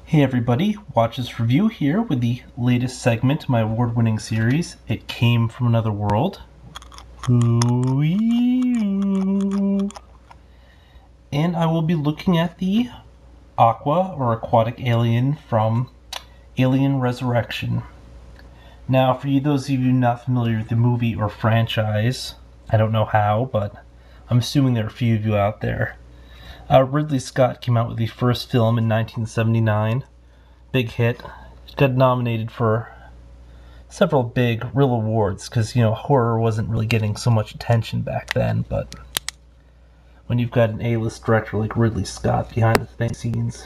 Hey everybody, Watch This Review here with the latest segment of my award-winning series, It Came From Another World. Ooh-ee-oo. And I will be looking at the Aqua or aquatic alien from Alien Resurrection. Now, for those of you not familiar with the movie or franchise, I don't know how, but I'm assuming there are a few of you out there. Ridley Scott came out with the first film in 1979. Big hit. Got nominated for several big real awards because, horror wasn't really getting so much attention back then, but when you've got an A-list director like Ridley Scott behind the scenes,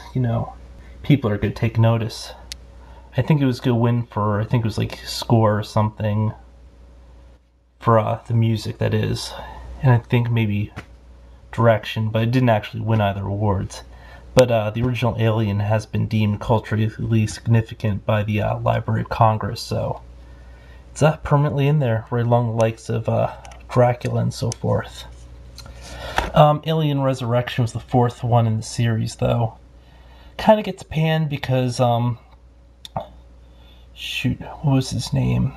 people are going to take notice. I think it was going to win for, score or something for the music, that is. And I think maybe direction, but it didn't actually win either awards. But the original Alien has been deemed culturally significant by the Library of Congress, so it's permanently in there, right along the likes of Dracula and so forth. Alien Resurrection was the fourth one in the series, though. Kind of gets panned because, what was his name?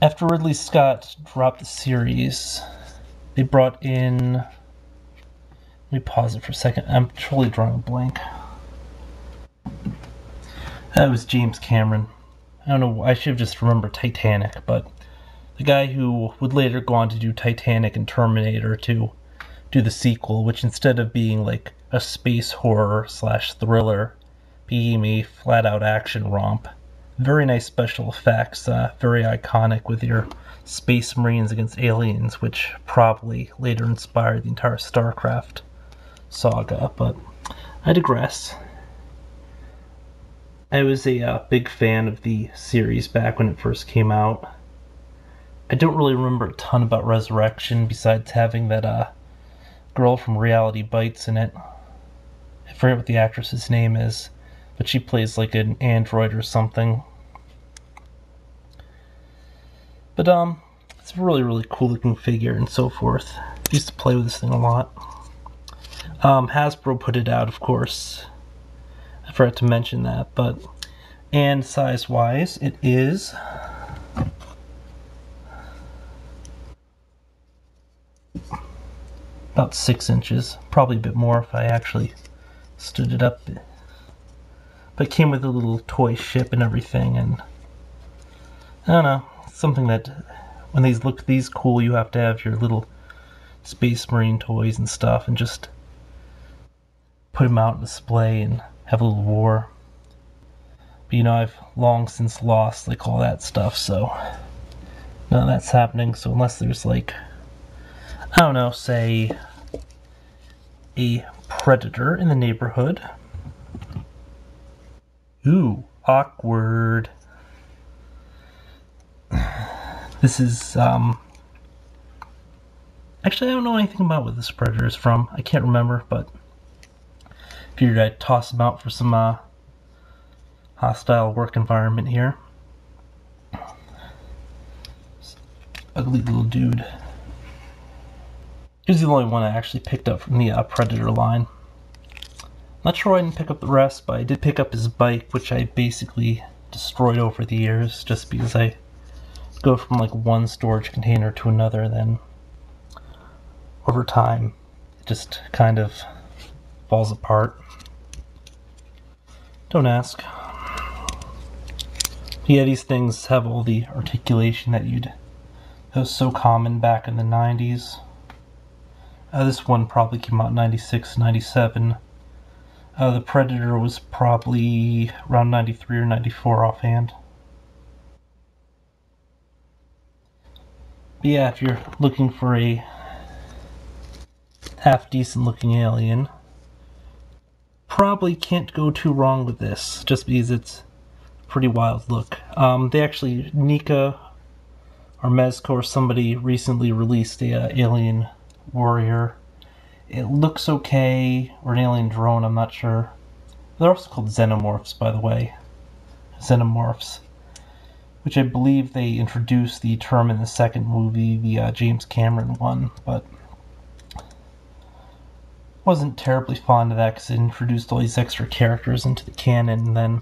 After Ridley Scott dropped the series, they brought in... Let me pause it for a second. I'm totally drawing a blank. That was James Cameron. I don't know, I should have just remembered Titanic, but the guy who would later go on to do Titanic and Terminator to do the sequel, which instead of being like a space horror / thriller, became a flat-out action romp. Very nice special effects, very iconic with your Space Marines against aliens, which probably later inspired the entire StarCraft saga, but I digress. I was a big fan of the series back when it first came out. I don't really remember a ton about Resurrection besides having that girl from Reality Bites in it. I forget what the actress's name is, but she plays like an android or something. But it's a really, really cool looking figure and so forth. I used to play with this thing a lot. Hasbro put it out, of course. I forgot to mention that, and size-wise, it is about 6 inches, probably a bit more if I actually stood it up. But it came with a little toy ship and everything, and I don't know, something that when these look these cool, you have to have your little Space Marine toys and stuff, and just put them out on display and have a little war. But I've long since lost all that stuff, so none of that's happening. So unless there's I don't know, say a predator in the neighborhood. Ooh, awkward. This is actually, I don't know anything about what this predator is from. I can't remember, but figured I'd toss him out for some hostile work environment here. Ugly little dude. He's the only one I actually picked up from the Predator line. Not sure why I didn't pick up the rest, but I did pick up his bike, which I basically destroyed over the years, just because I go from one storage container to another, then over time it just kind of falls apart. Don't ask. Yeah, these things have all the articulation that was so common back in the 90s. This one probably came out in 96, 97. The Predator was probably around 93 or 94 offhand. But yeah, if you're looking for a half-decent looking alien, probably can't go too wrong with this, just because it's a pretty wild look. They actually, Nika or Mezco or somebody recently released a Alien Warrior. It looks okay, or an alien drone, I'm not sure. They're also called xenomorphs, by the way. Xenomorphs. Which I believe they introduced the term in the second movie, the James Cameron one, but Wasn't terribly fond of that because it introduced all these extra characters into the canon, and then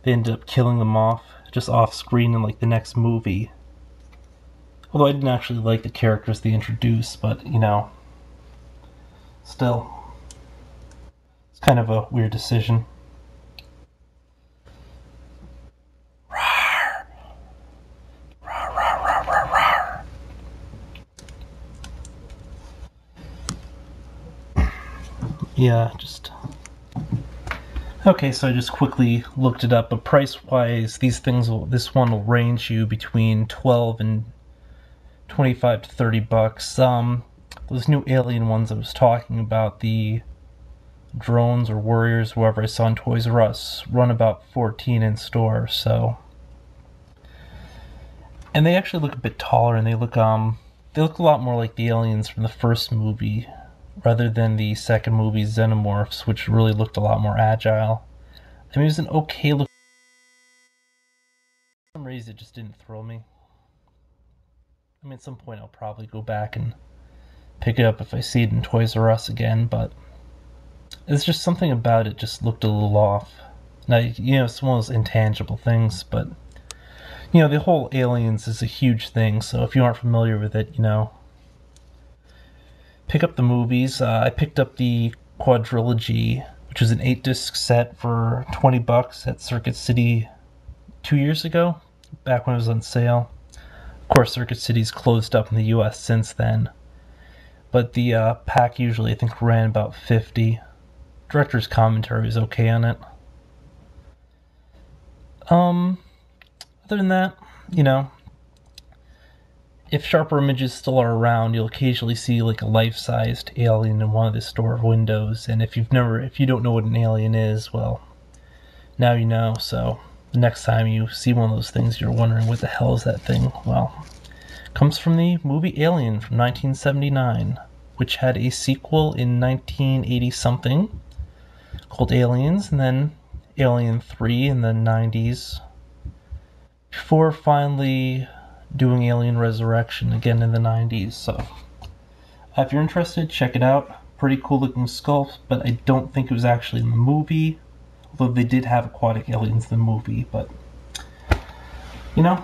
they ended up killing them off, just off screen in like the next movie. Although I didn't actually like the characters they introduced, but you know, still, it's kind of a weird decision. Rawr. Rawr, rawr, rawr, rawr, rawr. Yeah, just... Okay, so I just quickly looked it up, but price-wise, this one will range you between 12 and 25 to 30 bucks. Those new alien ones I was talking about, the drones or warriors, whoever I saw in Toys R Us, run about 14 in store, so... And they actually look a bit taller, and they look a lot more like the aliens from the first movie, rather than the second movie, Xenomorphs, which really looked a lot more agile. I mean, it was an okay look. For some reason, it just didn't thrill me. I mean, at some point I'll probably go back and pick it up if I see it in Toys R Us again, but it's just something about it just looked a little off. Now, you know, it's one of those intangible things, but, you know, the whole aliens is a huge thing, so if you aren't familiar with it, you know, pick up the movies. I picked up the quadrilogy, which was an 8-disc set for 20 bucks at Circuit City 2 years ago, back when it was on sale. Of course, Circuit City's closed up in the US since then, but the pack usually, I think, ran about 50. Director's commentary is okay on it. Other than that, you know, if sharper images still are around, you'll occasionally see like a life-sized alien in one of the store windows, and if you don't know what an alien is, well, now you know. So the next time you see one of those things, you're wondering what the hell is that thing? Well, it comes from the movie Alien from 1979, which had a sequel in 1980-something called Aliens, and then Alien 3 in the 90s, before finally doing Alien Resurrection again in the 90s. So if you're interested, check it out. Pretty cool looking sculpt, but I don't think it was actually in the movie, although they did have aquatic aliens in the movie. But you know,